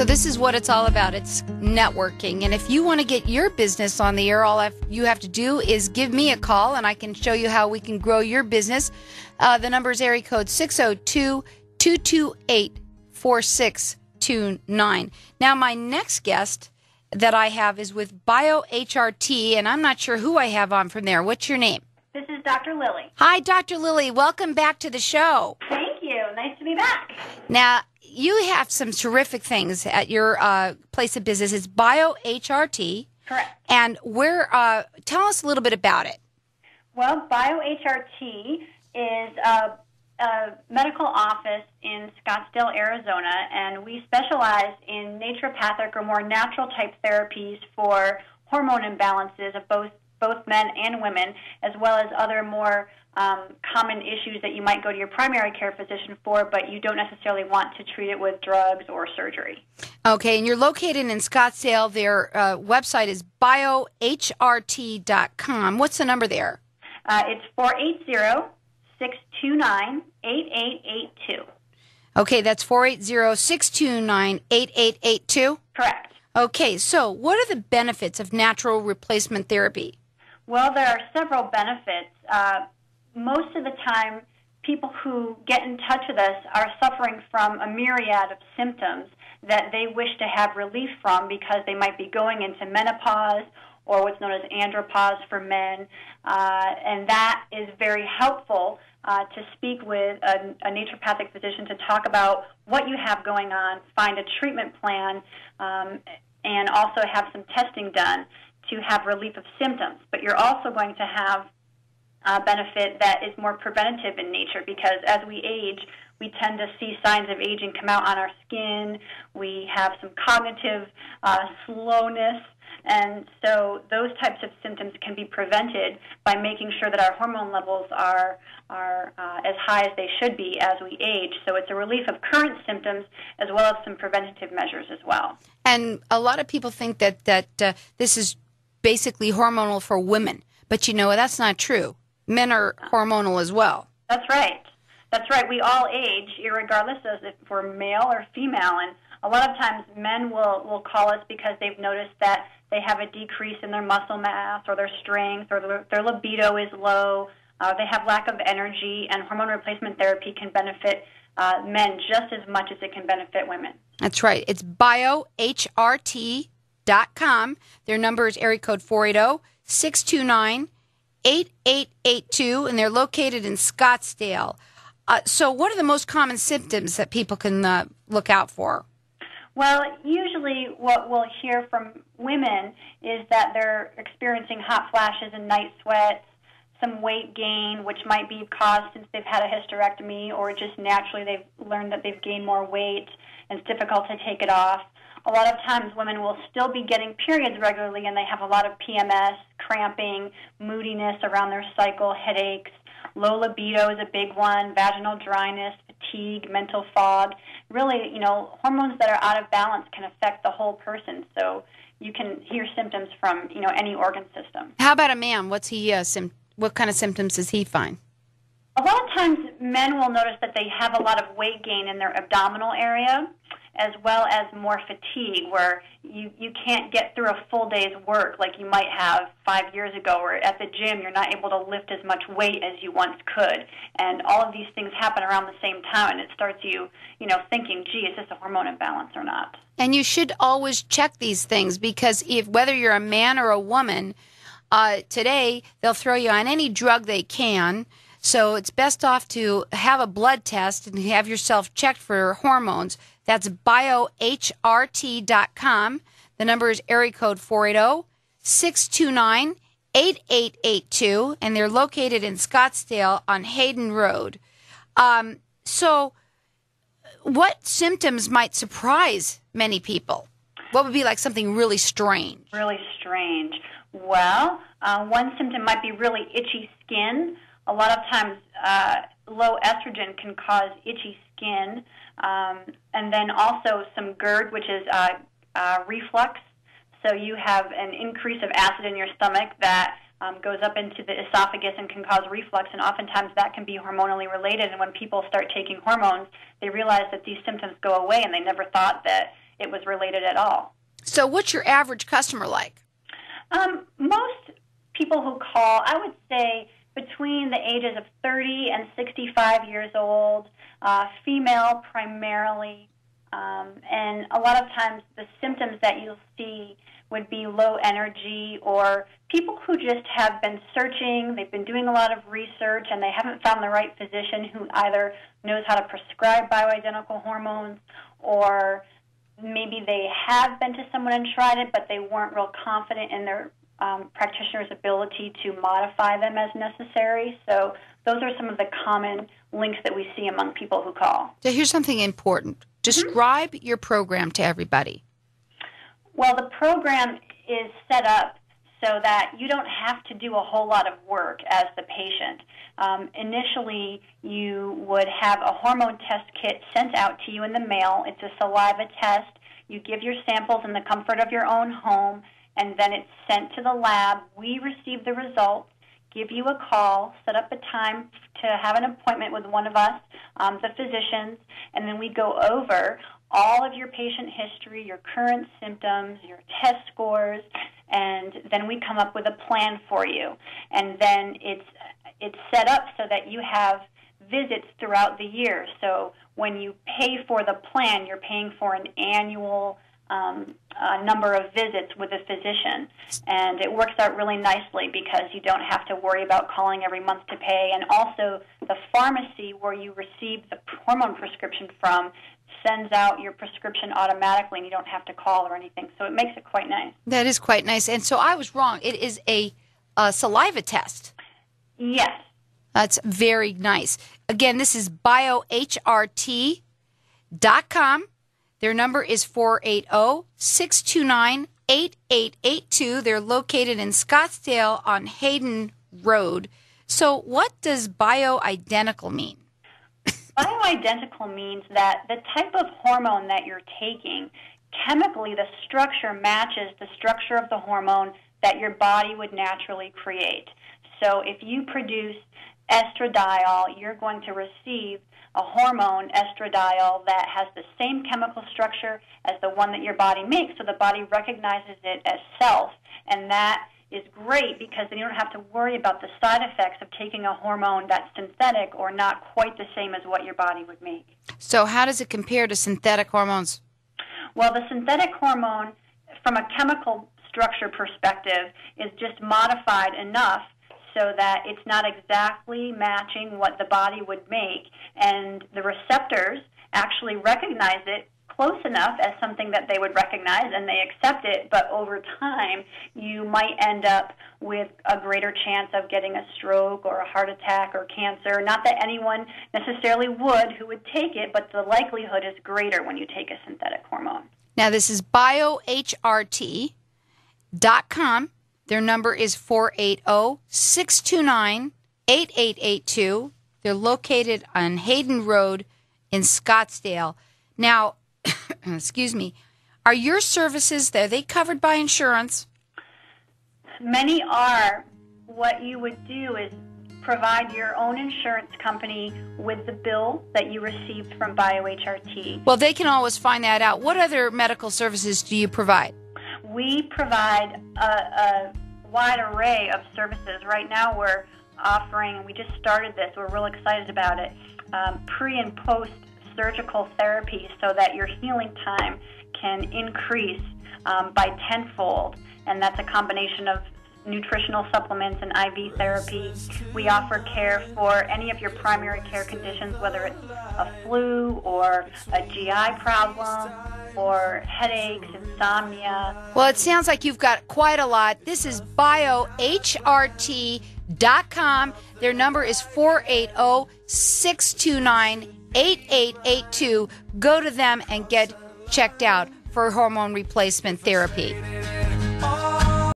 So this is what it's all about. It's networking. And if you want to get your business on the air, all you have to do is give me a call, and I can show you how we can grow your business. The number is area code 602-228-4629. Now, my next guest that I have is with BioHRT, and I'm not sure who I have on from there. What's your name? This is Dr. Lilie. Hi, Dr. Lilie. Welcome back to the show. Thank you. Nice to be back. Now, you have some terrific things at your place of business. It's BioHRT. Correct. And tell us a little bit about it. Well, BioHRT is a medical office in Scottsdale, Arizona, and we specialize in naturopathic or more natural type therapies for hormone imbalances of both men and women, as well as other more common issues that you might go to your primary care physician for, but you don't necessarily want to treat it with drugs or surgery. Okay, and you're located in Scottsdale. Their website is biohrt.com. What's the number there? It's 480-629-8882. Okay, that's 480-629-8882? Correct. Okay, so what are the benefits of natural replacement therapy? Well, there are several benefits. Most of the time, people who get in touch with us are suffering from a myriad of symptoms that they wish to have relief from because they might be going into menopause or what's known as andropause for men, and that is very helpful to speak with a naturopathic physician to talk about what you have going on, find a treatment plan, and also have some testing done to have relief of symptoms. But you're also going to have a benefit that is more preventative in nature because as we age, we tend to see signs of aging come out on our skin. We have some cognitive slowness, and so those types of symptoms can be prevented by making sure that our hormone levels are as high as they should be as we age. So it's a relief of current symptoms as well as some preventative measures as well. And a lot of people think that this is basically hormonal for women, but you know that's not true. Men are hormonal as well. That's right. That's right. We all age, regardless of if we're male or female. And a lot of times men will call us because they've noticed that they have a decrease in their muscle mass or their strength or their libido is low. They have lack of energy, and hormone replacement therapy can benefit men just as much as it can benefit women. That's right. It's biohrt.com. Their number is area code 480-629-8882, and they're located in Scottsdale. So what are the most common symptoms that people can look out for? Well, usually what we'll hear from women is that they're experiencing hot flashes and night sweats, some weight gain, which might be caused since they've had a hysterectomy, or just naturally they've learned that they've gained more weight and it's difficult to take it off. A lot of times women will still be getting periods regularly and they have a lot of PMS, cramping, moodiness around their cycle, headaches. Low libido is a big one, vaginal dryness, fatigue, mental fog. Really, hormones that are out of balance can affect the whole person. So you can hear symptoms from, any organ system. How about a man? What kind of symptoms does he find? A lot of times men will notice that they have a lot of weight gain in their abdominal area, as well as more fatigue, where you can't get through a full day's work like you might have 5 years ago, or at the gym you're not able to lift as much weight as you once could. And all of these things happen around the same time, and it starts you thinking, gee, is this a hormone imbalance or not? And you should always check these things because whether you're a man or a woman, today they'll throw you on any drug they can. So it's best off to have a blood test and have yourself checked for hormones. That's biohrt.com. The number is area code 480-629-8882, and they're located in Scottsdale on Hayden Road. So what symptoms might surprise many people? What would be like something really strange? Really strange. Well, one symptom might be really itchy skin. A lot of times low estrogen can cause itchy skin. And then also some GERD, which is reflux. So you have an increase of acid in your stomach that goes up into the esophagus and can cause reflux, and oftentimes that can be hormonally related. And when people start taking hormones, they realize that these symptoms go away, and they never thought that it was related at all. So what's your average customer like? Most people who call, I would say between the ages of 30 and 65 years old, female primarily, and a lot of times the symptoms that you'll see would be low energy, or people who just have been searching, they've been doing a lot of research, and they haven't found the right physician who either knows how to prescribe bioidentical hormones, or maybe they have been to someone and tried it, but they weren't real confident in their practitioner's ability to modify them as necessary. So those are some of the common links that we see among people who call. So here's something important. Describe your program to everybody. Well, the program is set up so that you don't have to do a whole lot of work as the patient. Initially, you would have a hormone test kit sent out to you in the mail. It's a saliva test. You give your samples in the comfort of your own home, and then it's sent to the lab. We receive the results, give you a call, set up a time to have an appointment with one of us, the physicians, and then we go over all of your patient history, your current symptoms, your test scores, and then we come up with a plan for you. And then it's set up so that you have visits throughout the year. So when you pay for the plan, you're paying for an annual number of visits with a physician. And it works out really nicely because you don't have to worry about calling every month to pay. And also the pharmacy where you receive the hormone prescription from sends out your prescription automatically, and you don't have to call or anything. So it makes it quite nice. That is quite nice. And so I was wrong. It is a saliva test. Yes. That's very nice. Again, this is BioHRT.com. Their number is 480-629-8882. They're located in Scottsdale on Hayden Road. So what does bioidentical mean? Bioidentical means that the type of hormone that you're taking, chemically the structure matches the structure of the hormone that your body would naturally create. So if you produce estradiol, you're going to receive a hormone, estradiol, that has the same chemical structure as the one that your body makes, so the body recognizes it as self, and that is great because then you don't have to worry about the side effects of taking a hormone that's synthetic or not quite the same as what your body would make. So how does it compare to synthetic hormones? Well, the synthetic hormone, from a chemical structure perspective, is just modified enough so that it's not exactly matching what the body would make, and the receptors actually recognize it close enough as something that they would recognize, and they accept it, but over time you might end up with a greater chance of getting a stroke or a heart attack or cancer. Not that anyone necessarily would who would take it, but the likelihood is greater when you take a synthetic hormone. Now, this is BioHRT.com. Their number is 480-629-8882. They're located on Hayden Road in Scottsdale. Now, excuse me, are your services, are they covered by insurance? Many are. What you would do is provide your own insurance company with the bill that you received from BioHRT. Well, they can always find that out. What other medical services do you provide? We provide a wide array of services. Right now we're offering, and we just started this, we're real excited about it, pre- and post-surgical therapy so that your healing time can increase by tenfold, and that's a combination of nutritional supplements and IV therapy. We offer care for any of your primary care conditions, whether it's a flu or a GI problem or headaches, insomnia. Well, it sounds like you've got quite a lot. This is BioHRT.com. Their number is 480-629-8882. Go to them and get checked out for hormone replacement therapy.